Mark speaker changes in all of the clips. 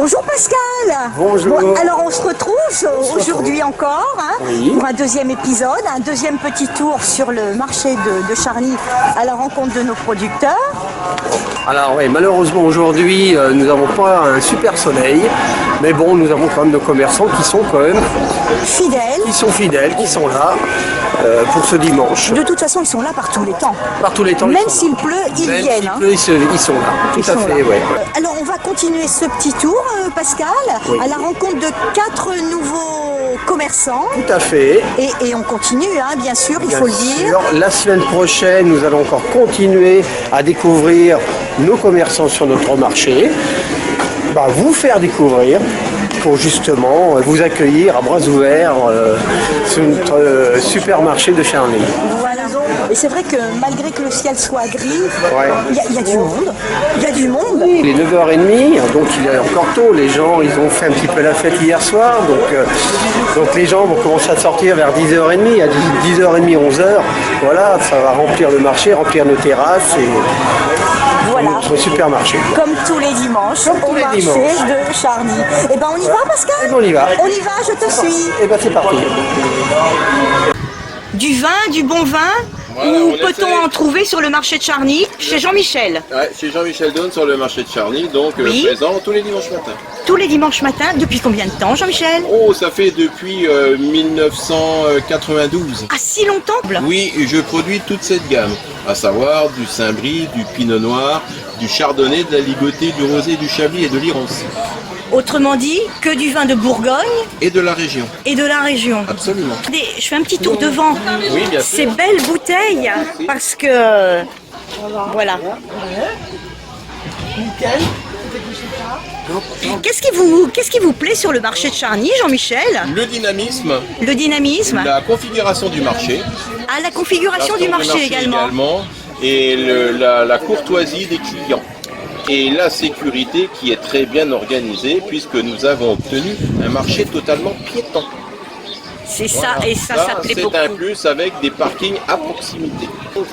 Speaker 1: Bonjour Pascal.
Speaker 2: Bonjour.
Speaker 1: Bon, alors on se retrouve aujourd'hui encore
Speaker 2: Oui.
Speaker 1: pour un deuxième épisode, un deuxième petit tour sur le marché de Charny à la rencontre de nos producteurs.
Speaker 2: Alors oui, malheureusement aujourd'hui nous n'avons pas un super soleil, mais bon, nous avons quand même nos commerçants qui sont quand même
Speaker 1: Fidèles.
Speaker 2: qui sont là pour ce dimanche.
Speaker 1: De toute façon, ils sont là par tous les temps.
Speaker 2: Par tous les temps,
Speaker 1: Même
Speaker 2: ils sont
Speaker 1: s'il pleut, ils
Speaker 2: Même
Speaker 1: viennent.
Speaker 2: s'il pleut, ils sont là. Tout
Speaker 1: Ils
Speaker 2: à
Speaker 1: sont
Speaker 2: fait,
Speaker 1: là.
Speaker 2: ouais.
Speaker 1: Alors on va continuer ce petit tour, Pascal,
Speaker 2: Oui.
Speaker 1: à la rencontre de 4 nouveaux commerçants.
Speaker 2: Tout à fait.
Speaker 1: Et on continue, bien sûr, il
Speaker 2: Bien
Speaker 1: faut le dire.
Speaker 2: sûr. La semaine prochaine, nous allons encore continuer à découvrir nos commerçants sur notre marché, vous faire découvrir pour justement vous accueillir à bras ouverts sur notre supermarché de Charny.
Speaker 1: Voilà. Et c'est vrai que malgré que le ciel soit gris,
Speaker 2: Ouais.
Speaker 1: il y a du monde. Il y a du monde.
Speaker 2: Il est 9h30, donc il est encore tôt. Les gens, ils ont fait un petit peu la fête hier soir, donc les gens vont commencer à sortir vers 10h30, à 10h30, 11h. Voilà, ça va remplir le marché, remplir nos terrasses et
Speaker 1: Voilà.
Speaker 2: notre supermarché.
Speaker 1: Comme tous les dimanches,
Speaker 2: Comme tous
Speaker 1: au
Speaker 2: les
Speaker 1: marché
Speaker 2: dimanches.
Speaker 1: de Charny. Et ben on y va, Pascal?
Speaker 2: Eh ben, on y va.
Speaker 1: On y va, je te suis.
Speaker 2: Et c'est parti.
Speaker 1: Du vin, du bon vin.
Speaker 3: Voilà,
Speaker 1: Où
Speaker 3: on
Speaker 1: peut-on
Speaker 3: essaie.
Speaker 1: en trouver sur le marché de Charny? Chez Jean-Michel.
Speaker 3: Ouais, chez Jean-Michel Daune sur le marché de Charny, donc
Speaker 1: Oui.
Speaker 3: présent tous les dimanches matins.
Speaker 1: Tous les dimanches matins. Depuis combien de temps, Jean-Michel?
Speaker 3: Oh, ça fait depuis 1992.
Speaker 1: Ah, si longtemps?
Speaker 3: Oui, et je produis toute cette gamme, à savoir du Saint-Brie, du Pinot Noir, du Chardonnay, de la Ligotée, du Rosé, du Chablis et de l'Irancy.
Speaker 1: Autrement dit, que du vin de Bourgogne
Speaker 3: Et de la région,
Speaker 1: et de la région.
Speaker 3: absolument.
Speaker 1: Regardez, je fais un petit tour devant
Speaker 3: Oui, bien
Speaker 1: ces
Speaker 3: sûr.
Speaker 1: belles bouteilles parce que voilà. Qu'est-ce qui vous plaît sur le marché de Charny, Jean-Michel?
Speaker 3: Le dynamisme,
Speaker 1: Le dynamisme,
Speaker 3: la configuration du marché,
Speaker 1: la configuration
Speaker 3: la
Speaker 1: du
Speaker 3: forme
Speaker 1: marché également.
Speaker 3: et la courtoisie des clients. Et la sécurité qui est très bien organisée puisque nous avons obtenu un marché totalement piéton.
Speaker 1: C'est ça,
Speaker 3: Voilà.
Speaker 1: et ça plaît beaucoup.
Speaker 3: C'est un plus avec des parkings à proximité.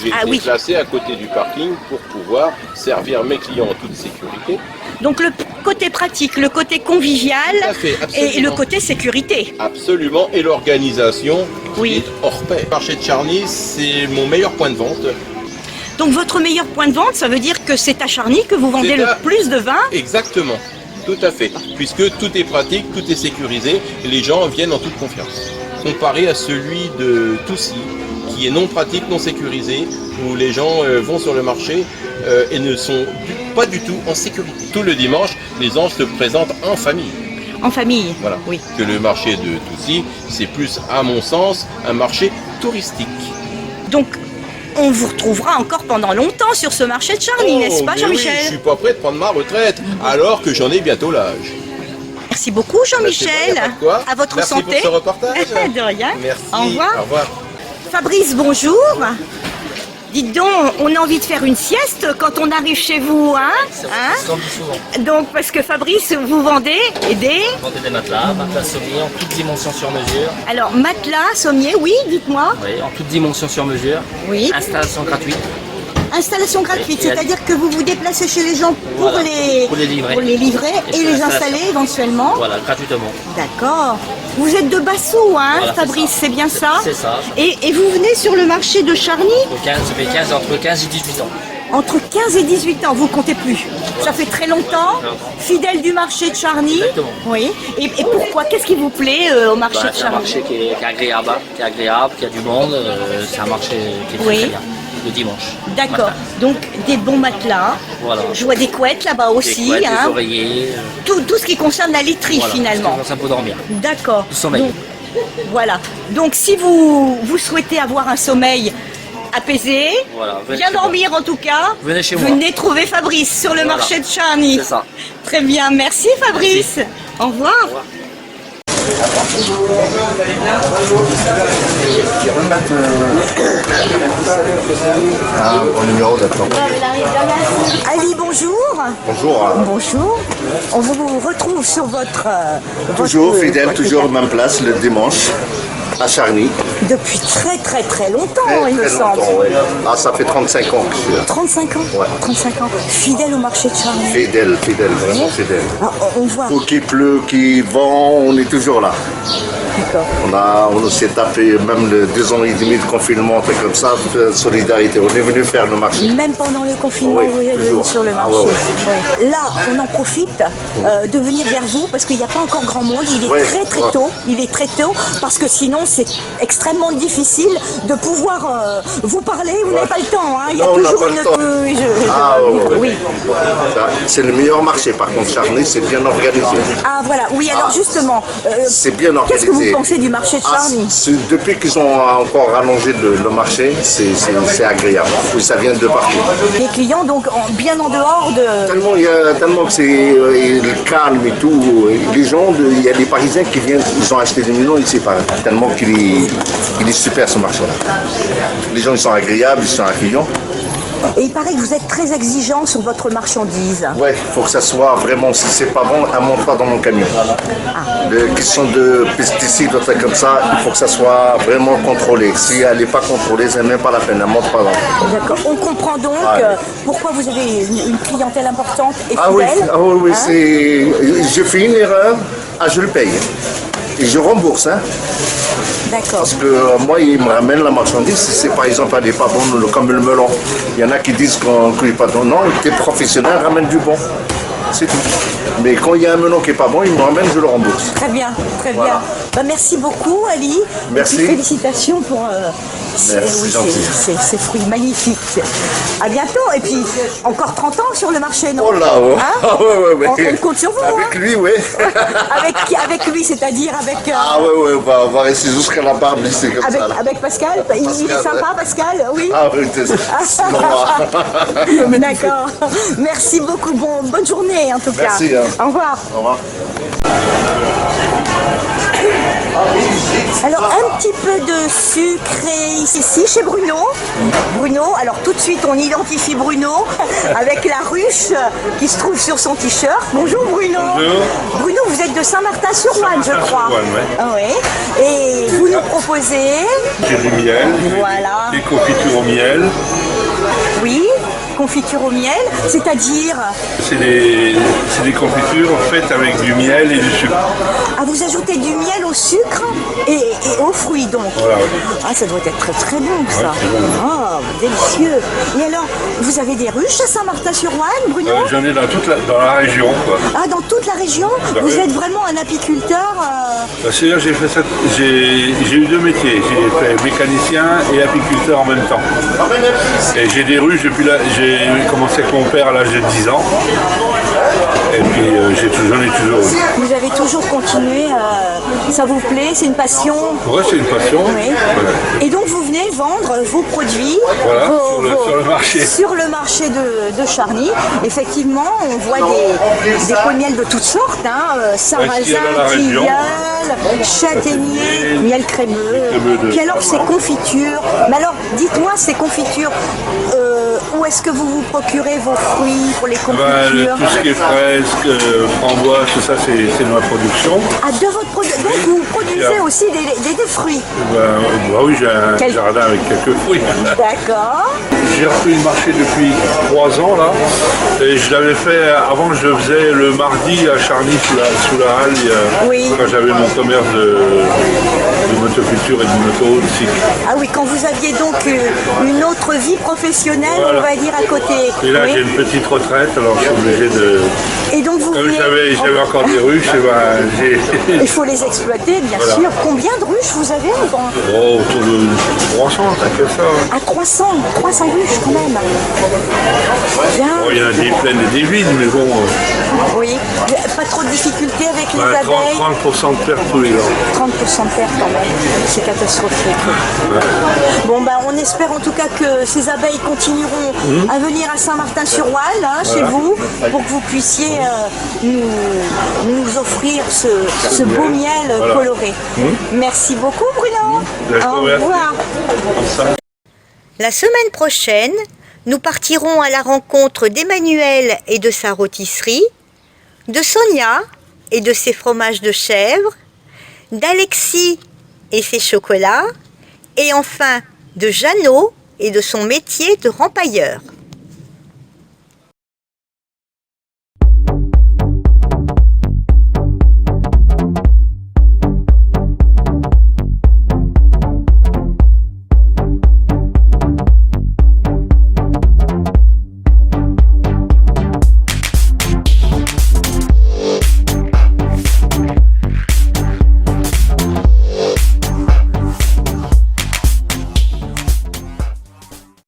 Speaker 3: J'ai
Speaker 1: Ah
Speaker 3: été
Speaker 1: oui.
Speaker 3: placé à côté du parking pour pouvoir servir mes clients en toute sécurité.
Speaker 1: Donc le côté pratique, le côté convivial
Speaker 3: Tout à fait, absolument.
Speaker 1: et le côté sécurité.
Speaker 3: Absolument, et l'organisation
Speaker 1: Oui.
Speaker 3: est hors pair. Le marché de Charny, c'est mon meilleur point de vente.
Speaker 1: Donc votre meilleur point de vente, ça veut dire que c'est à Charny que vous vendez
Speaker 3: C'est
Speaker 1: le
Speaker 3: à-
Speaker 1: plus de vin.
Speaker 3: Exactement, tout à fait. Puisque tout est pratique, tout est sécurisé, et les gens viennent en toute confiance. Comparé à celui de Toussy, qui est non pratique, non sécurisé, où les gens vont sur le marché et ne sont pas du tout en sécurité. Tout le dimanche, les gens se présentent en famille.
Speaker 1: En famille.
Speaker 3: Voilà.
Speaker 1: Oui.
Speaker 3: Que le marché de Toussy, c'est plus, à mon sens, un marché touristique.
Speaker 1: Donc on vous retrouvera encore pendant longtemps sur ce marché de Charny, n'est-ce pas,
Speaker 3: mais
Speaker 1: Jean-Michel?
Speaker 3: oui, je suis pas prêt de prendre ma retraite, alors que j'en ai bientôt l'âge.
Speaker 1: Merci beaucoup, Jean-Michel.
Speaker 3: Bah, c'est bon, y a pas de quoi.
Speaker 1: À votre
Speaker 3: Merci
Speaker 1: santé.
Speaker 3: pour ce reportage.
Speaker 1: De rien.
Speaker 3: Merci.
Speaker 1: Au revoir.
Speaker 3: Au revoir.
Speaker 1: Fabrice, bonjour. Dites donc, on a envie de faire une sieste quand on arrive chez vous, hein? Donc, parce que Fabrice, vous vendez des...
Speaker 4: Vendre des matelas sommier en toute dimension sur mesure.
Speaker 1: Alors, matelas, sommier, oui, dites-moi.
Speaker 4: Oui, en toute dimension sur mesure.
Speaker 1: Oui.
Speaker 4: Installation gratuite.
Speaker 1: Installation gratuite,
Speaker 4: Et- et-
Speaker 1: c'est-à-dire que vous vous déplacez chez les gens pour,
Speaker 4: Voilà,
Speaker 1: les,
Speaker 4: pour les livrer.
Speaker 1: et
Speaker 4: c'est
Speaker 1: les
Speaker 4: l'installation.
Speaker 1: installer éventuellement.
Speaker 4: Voilà, gratuitement.
Speaker 1: D'accord. Vous êtes de Bassou, hein,
Speaker 4: Voilà, c'est
Speaker 1: Fabrice,
Speaker 4: ça.
Speaker 1: c'est bien ça?
Speaker 4: C'est ça.
Speaker 1: Et vous venez sur le marché de Charny
Speaker 4: Ça fait 15, entre 15 et 18 ans.
Speaker 1: entre 15 et 18 ans, vous comptez plus. Ça fait très longtemps, fidèle du marché de Charny.
Speaker 4: Exactement.
Speaker 1: Oui. Et pourquoi? Qu'est-ce qui vous plaît au marché de
Speaker 4: C'est un
Speaker 1: Charny?
Speaker 4: marché qui est agréable, qui a du monde. C'est un marché qui est très,
Speaker 1: Oui.
Speaker 4: très bien. Le dimanche.
Speaker 1: D'accord.
Speaker 4: matin.
Speaker 1: Donc des bons matelas.
Speaker 4: Voilà.
Speaker 1: Je vois des couettes là-bas
Speaker 4: Des
Speaker 1: aussi.
Speaker 4: couettes,
Speaker 1: hein.
Speaker 4: des oreillers.
Speaker 1: Tout ce qui concerne la literie
Speaker 4: Voilà,
Speaker 1: finalement.
Speaker 4: C'est pour dormir.
Speaker 1: D'accord.
Speaker 4: Du sommeil.
Speaker 1: Donc, voilà. Donc si vous souhaitez avoir un sommeil apaisé,
Speaker 4: Voilà, venez
Speaker 1: bien
Speaker 4: chez moi.
Speaker 1: dormir en tout cas,
Speaker 4: Venez chez moi.
Speaker 1: venez trouver Fabrice sur le
Speaker 4: Voilà.
Speaker 1: marché de Charny.
Speaker 4: C'est ça.
Speaker 1: Très bien, merci Fabrice. Au revoir.
Speaker 4: Au revoir.
Speaker 5: Au numéro d'attente.
Speaker 1: Ali, bonjour.
Speaker 5: Bonjour.
Speaker 1: Bonjour. On vous retrouve sur votre...
Speaker 5: Toujours
Speaker 1: votre-
Speaker 5: fidèle,
Speaker 1: votre
Speaker 5: toujours
Speaker 1: carte.
Speaker 5: même place le dimanche. à Charny.
Speaker 1: Depuis très longtemps,
Speaker 5: Très,
Speaker 1: il me
Speaker 5: très
Speaker 1: semble.
Speaker 5: longtemps, ouais. Ah, ça fait 35 ans que je suis là.
Speaker 1: 35 ans.
Speaker 5: Ouais.
Speaker 1: 35 ans. Fidèle au marché de Charny.
Speaker 5: Fidèle, vraiment fidèle.
Speaker 1: Ah, on voit.
Speaker 5: Faut qu'il pleut, qu'il vent, on est toujours là.
Speaker 1: D'accord.
Speaker 5: On s'est tapé même le 2 ans et demi de confinement, un truc comme ça, de solidarité. On est venu faire le marché.
Speaker 1: Même pendant le confinement,
Speaker 5: Oui,
Speaker 1: vous êtes venu
Speaker 5: toujours.
Speaker 1: sur le
Speaker 5: Ah,
Speaker 1: marché.
Speaker 5: ouais,
Speaker 1: Ouais. Là, on en profite de venir vers vous parce qu'il n'y a pas encore grand monde. Il est
Speaker 5: Ouais,
Speaker 1: très
Speaker 5: ouais.
Speaker 1: tôt. Il est très tôt parce que sinon, c'est extrêmement difficile de pouvoir vous parler. Vous n'avez pas le temps. Hein. Il y a
Speaker 5: Non, on n'a
Speaker 1: toujours
Speaker 5: pas le
Speaker 1: une.
Speaker 5: temps. Ah,
Speaker 1: Oui.
Speaker 5: Ça, c'est le meilleur marché, par contre, Charny, c'est bien organisé.
Speaker 1: Ah voilà. Oui. Alors justement,
Speaker 5: C'est bien
Speaker 1: qu'est-ce que
Speaker 5: organisé.
Speaker 1: vous pensez du marché de Charny?
Speaker 5: Depuis qu'ils ont encore rallongé le marché, c'est agréable. Oui, ça vient de partout.
Speaker 1: Les clients donc bien en dehors de.
Speaker 5: Tellement que c'est le calme et tout. Les gens, il y a des Parisiens qui viennent, ils ont acheté des maisons ici, tellement qu'il est super ce marché-là. Les gens, ils sont agréables, ils sont accueillants.
Speaker 1: Et il paraît que vous êtes très exigeant sur votre marchandise.
Speaker 5: Ouais, il faut que ça soit vraiment, si c'est pas bon, elle ne monte pas dans mon camion. Les questions de pesticides, des trucs comme ça, il faut que ça soit vraiment contrôlé. Si elle n'est pas contrôlée, ça n'est même pas la peine, elle ne monte pas dans.
Speaker 1: D'accord. On comprend donc pourquoi vous avez une clientèle importante et fidèle.
Speaker 5: Oui,
Speaker 1: hein.
Speaker 5: je fais une erreur, je le paye. Et je rembourse, hein.
Speaker 1: D'accord.
Speaker 5: Parce que moi, ils me ramènent la marchandise. Si c'est par exemple, elle n'est pas bonne, comme le melon. Il y en a qui disent qu'on n'est pas bon. Non, t'es professionnel, ramène du bon. C'est tout. Mais quand il y a un melon qui n'est pas bon, ils me ramènent, je le rembourse.
Speaker 1: Très bien, très
Speaker 5: Voilà.
Speaker 1: bien. Bah, merci beaucoup, Ali.
Speaker 5: Merci.
Speaker 1: Et puis, félicitations pour
Speaker 5: Merci, gentil.
Speaker 1: ces fruits magnifiques. À bientôt. Et puis, encore 30 ans sur le marché, non?
Speaker 5: Oh là, ouais.
Speaker 1: Hein
Speaker 5: Ah, ouais.
Speaker 1: On compte sur vous.
Speaker 5: Avec
Speaker 1: hein.
Speaker 5: lui, oui.
Speaker 1: avec lui, c'est-à-dire avec.
Speaker 5: Ah ouais, on va rester jusqu'à la barbe, c'est comme
Speaker 1: Avec,
Speaker 5: ça. Là.
Speaker 1: avec Pascal. Il est
Speaker 5: Pascal,
Speaker 1: sympa, Pascal, oui.
Speaker 5: Ah oui, c'est normal.
Speaker 1: D'accord. Merci beaucoup. Bonne journée en tout cas.
Speaker 5: Merci, hein.
Speaker 1: Au revoir.
Speaker 5: Au revoir.
Speaker 1: Alors un petit peu de sucre ici chez Bruno. Bruno, alors tout de suite on identifie Bruno avec la ruche qui se trouve sur son t-shirt. Bonjour Bruno.
Speaker 6: Bonjour.
Speaker 1: Bruno, vous êtes de Saint-Martin-sur-Ouane, je crois.
Speaker 6: Saint-Martin-sur-Ouane, ouais.
Speaker 1: Ah ouais. Et vous nous proposez.
Speaker 6: J'ai du miel,
Speaker 1: Voilà.
Speaker 6: des confitures au miel.
Speaker 1: Oui. Confiture au miel, c'est-à-dire.
Speaker 6: C'est des confitures faites avec du miel et du sucre.
Speaker 1: Ah, vous ajoutez du miel au sucre et aux fruits donc.
Speaker 6: Voilà, ouais.
Speaker 1: Ah, ça doit être très très bon ça.
Speaker 6: Ouais, c'est bon.
Speaker 1: Ah, délicieux. Et alors, vous avez des ruches à Saint-Martin-sur-Ouane, Bruno?
Speaker 6: J'en ai dans la région, quoi.
Speaker 1: Ah, dans toute la région?
Speaker 6: Bah
Speaker 1: Vous
Speaker 6: oui.
Speaker 1: êtes vraiment un apiculteur
Speaker 6: C'est-à-dire, j'ai fait ça, j'ai eu deux métiers. J'ai fait mécanicien et apiculteur en même temps. Et j'ai des ruches depuis là. J'ai commencé avec mon père à l'âge de 10 ans. Et puis j'en ai toujours.
Speaker 1: Vous avez toujours continué, ça vous plaît, c'est une passion?
Speaker 6: Ouais, c'est une passion.
Speaker 1: Oui.
Speaker 6: Ouais.
Speaker 1: Et donc vous venez vendre vos produits
Speaker 6: Voilà, sur le marché.
Speaker 1: sur le marché de Charny. Effectivement, on voit des pots de miel de toutes sortes, hein, sarrasin,
Speaker 6: qu'il y a dans la région.
Speaker 1: tilleul, châtaignier, miel crémeux.
Speaker 6: de-
Speaker 1: Puis alors ces confitures. Mais alors, dites-moi ces confitures. Où est-ce que vous vous procurez vos fruits pour les confitures?
Speaker 6: Tout ce qui est fraises, framboises, tout ça, c'est de ma production.
Speaker 1: Ah, de votre production. Donc vous produisez aussi des fruits.
Speaker 6: Bah oui, j'ai un
Speaker 1: Quel-
Speaker 6: jardin avec quelques fruits.
Speaker 1: D'accord.
Speaker 6: J'ai repris le marché depuis 3 ans là. Et je l'avais fait, avant je le faisais le mardi à Charny sous la halle,
Speaker 1: Oui.
Speaker 6: quand j'avais mon commerce de motoculture et de moto cycle.
Speaker 1: Ah oui, quand vous aviez donc une autre vie professionnelle,
Speaker 6: Voilà.
Speaker 1: on va dire à côté.
Speaker 6: Et là
Speaker 1: Oui.
Speaker 6: j'ai une petite retraite, alors je suis obligé de.
Speaker 1: Et donc vous
Speaker 6: Comme
Speaker 1: venez-
Speaker 6: j'avais encore des ruches, et ben, j'ai.
Speaker 1: Il faut les exploiter, bien
Speaker 6: Voilà.
Speaker 1: sûr. Combien de ruches vous avez
Speaker 6: Oh, autour de 300, t'as que ça. Hein.
Speaker 1: À 300 ruches quand même. Bien.
Speaker 6: Bon, il y en a des pleines et des vides, mais bon,
Speaker 1: Oui. Pas trop de difficultés avec les
Speaker 6: bah,
Speaker 1: abeilles.
Speaker 6: 30% de perte tous les ans.
Speaker 1: 30% de perte quand même. C'est catastrophique. Bon, ben, on espère en tout cas que ces abeilles continueront à venir à Saint-Martin-sur-Ouane, hein, chez vous, pour que vous puissiez nous offrir ce beau miel
Speaker 6: Voilà.
Speaker 1: coloré. Merci beaucoup, Bruno.
Speaker 6: D'accord,
Speaker 1: Au
Speaker 6: merci.
Speaker 1: revoir.
Speaker 6: Comme ça.
Speaker 1: La semaine prochaine, nous partirons à la rencontre d'Emmanuel et de sa rôtisserie, de Sonia et de ses fromages de chèvre, d'Alexis et ses chocolats, et enfin de Jeannot et de son métier de rempailleur.